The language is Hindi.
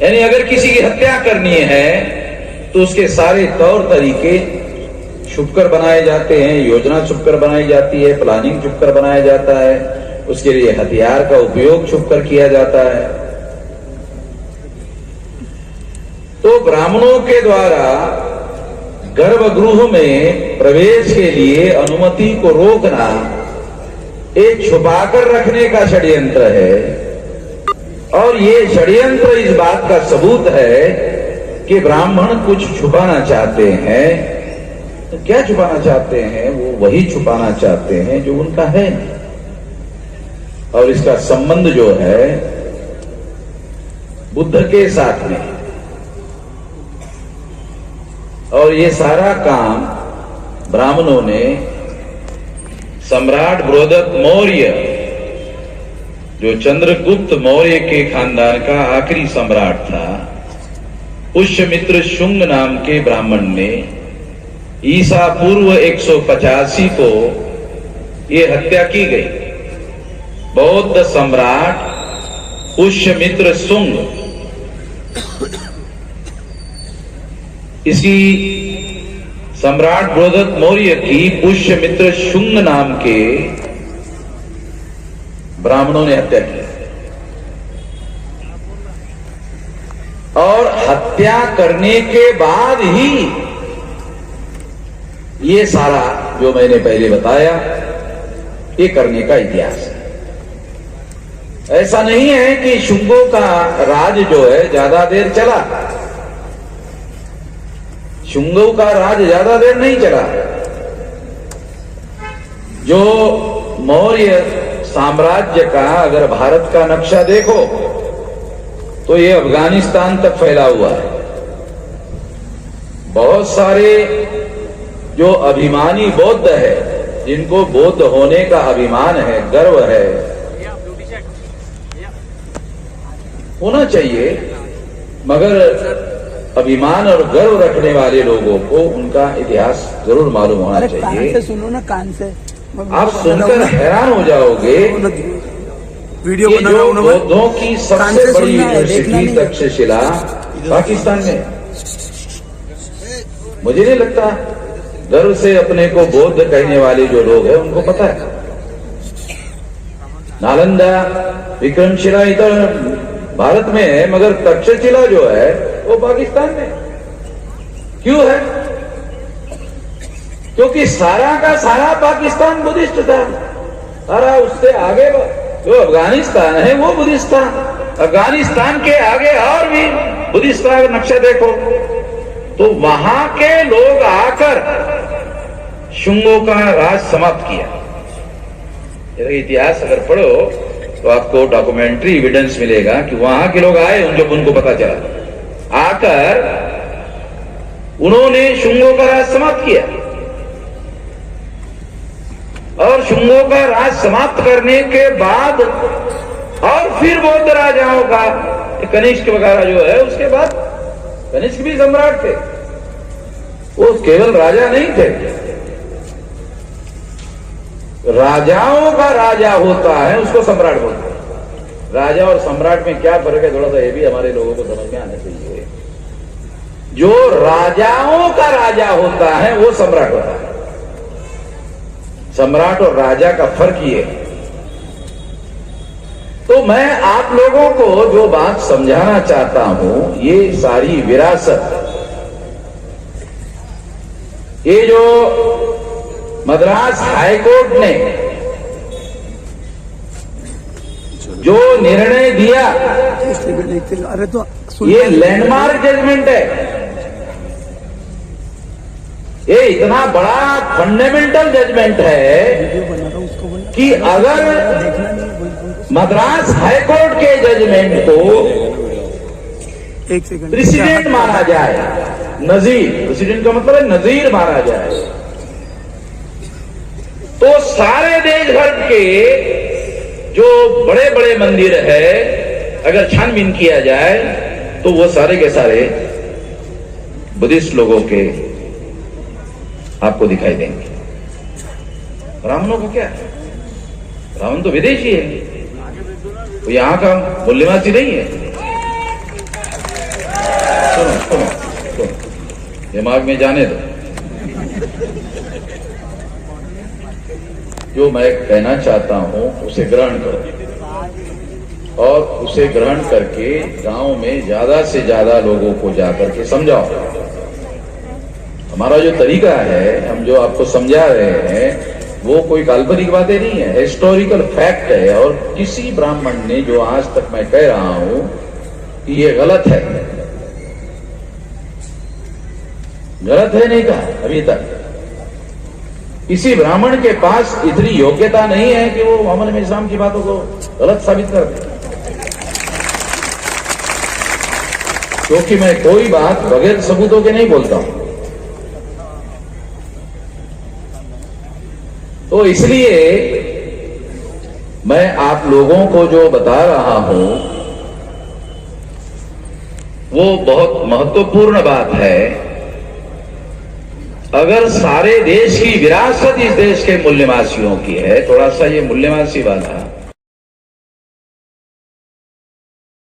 यानी अगर किसी की हत्या करनी है तो उसके सारे तौर तरीके छुपकर बनाए जाते हैं, योजना छुपकर बनाई जाती है, प्लानिंग छुपकर बनाया जाता है, उसके लिए हथियार का उपयोग छुपकर किया जाता है। तो ब्राह्मणों के द्वारा गर्भगृह में प्रवेश के लिए अनुमति को रोकना एक छुपाकर रखने का षड्यंत्र है। और ये षड्यंत्र इस बात का सबूत है कि ब्राह्मण कुछ छुपाना चाहते हैं। तो क्या छुपाना चाहते हैं? वो वही छुपाना चाहते हैं जो उनका है। और इसका संबंध जो है बुद्ध के साथ में। और ये सारा काम ब्राह्मणों ने सम्राट बृहदत्त मौर्य, जो चंद्रगुप्त मौर्य के खानदान का आखिरी सम्राट था, पुष्यमित्र शुंग नाम के ब्राह्मण ने ईसा पूर्व 185 को ये हत्या की गई। बौद्ध सम्राट पुष्यमित्र शुंग, इसी सम्राट बृहदत्त मौर्य की पुष्यमित्र शुंग नाम के ब्राह्मणों ने हत्या की। और हत्या करने के बाद ही ये सारा जो मैंने पहले बताया ये करने का इतिहास है। ऐसा नहीं है कि शुंगों का राज जो है ज्यादा देर चला। शुंगों का राज ज्यादा देर नहीं चला। जो मौर्य साम्राज्य का अगर भारत का नक्शा देखो तो ये अफगानिस्तान तक फैला हुआ है। बहुत सारे जो अभिमानी बौद्ध है, जिनको बौद्ध होने का अभिमान है, गर्व है, होना चाहिए, मगर अभिमान और गर्व रखने वाले लोगों को उनका इतिहास जरूर मालूम होना चाहिए। कान से सुनो ना, कान से आप सुनकर हैरान हो जाओगे। वीडियो बना रहा हूं। बौद्धों की सबसे बड़ी यूनिवर्सिटी तक्षशिला पाकिस्तान में। मुझे नहीं लगता गर्व से अपने को बौद्ध कहने वाले जो लोग हैं उनको पता है। नालंदा, विक्रमशिला इधर भारत में है, मगर तक्षशिला जो है वो पाकिस्तान में। क्यों है? क्योंकि सारा का सारा पाकिस्तान बुद्धिस्ट था। सारा उससे आगे जो अफगानिस्तान है वो बुद्धिस्ट था। अफगानिस्तान के आगे और भी बुद्धिस्ट का नक्शा देखो तो वहां के लोग आकर शुंगों का राज समाप्त किया। इतिहास अगर पढ़ो तो आपको डॉक्यूमेंट्री एविडेंस मिलेगा कि वहां के लोग आए, जब उनको पता चला, आकर उन्होंने शुंगों का राज समाप्त किया। और शुंगों का राज समाप्त करने के बाद और फिर बौद्ध राजाओं का, कनिष्क वगैरह जो है, उसके बाद कनिष्क भी सम्राट थे। वो केवल राजा नहीं थे। राजाओं का राजा होता है उसको सम्राट बोलते हैं। राजा और सम्राट में क्या फर्क है, थोड़ा सा ये भी हमारे लोगों को समझ में आना चाहिए। जो राजाओं का राजा होता है वो सम्राट होता है। सम्राट और राजा का फर्क ये है। तो मैं आप लोगों को जो बात समझाना चाहता हूं, ये सारी विरासत, ये जो मद्रास हाईकोर्ट ने जो निर्णय दिया, अरे तो ये लैंडमार्क जजमेंट है। ये इतना बड़ा फंडामेंटल जजमेंट है कि अगर मद्रास हाईकोर्ट के जजमेंट को प्रेसिडेंट माना जाए, नजीर, प्रेसिडेंट का मतलब है नजीर माना जाए, तो सारे देश भर के जो बड़े बड़े मंदिर है, अगर छानबीन किया जाए तो वो सारे के सारे बुद्धिस्ट लोगों के आपको दिखाई देंगे। ब्राह्मणों को क्या है? ब्राह्मण तो विदेशी है, वो यहां का मूल्यवासी नहीं है। सुनो, दिमाग में जाने दो। जो मैं कहना चाहता हूं उसे ग्रहण करो और उसे ग्रहण करके गांव में ज्यादा से ज्यादा लोगों को जाकर के समझाओ। हमारा जो तरीका है, हम जो आपको समझा रहे हैं, वो कोई काल्पनिक बातें नहीं है, हिस्टोरिकल फैक्ट है। और किसी ब्राह्मण ने जो आज तक मैं कह रहा हूं कि ये गलत है नहीं कहा अभी तक। किसी ब्राह्मण के पास इतनी योग्यता नहीं है कि वो मोहम्मद बिन इस्लाम की बातों को गलत साबित कर दे, क्योंकि मैं कोई बात बगैर सबूतों के नहीं बोलता हूं। तो इसलिए मैं आप लोगों को जो बता रहा हूं वो बहुत महत्वपूर्ण बात है। अगर सारे देश की विरासत इस देश के मूल्यवासियों की है, थोड़ा सा ये मूल्यवासी वाला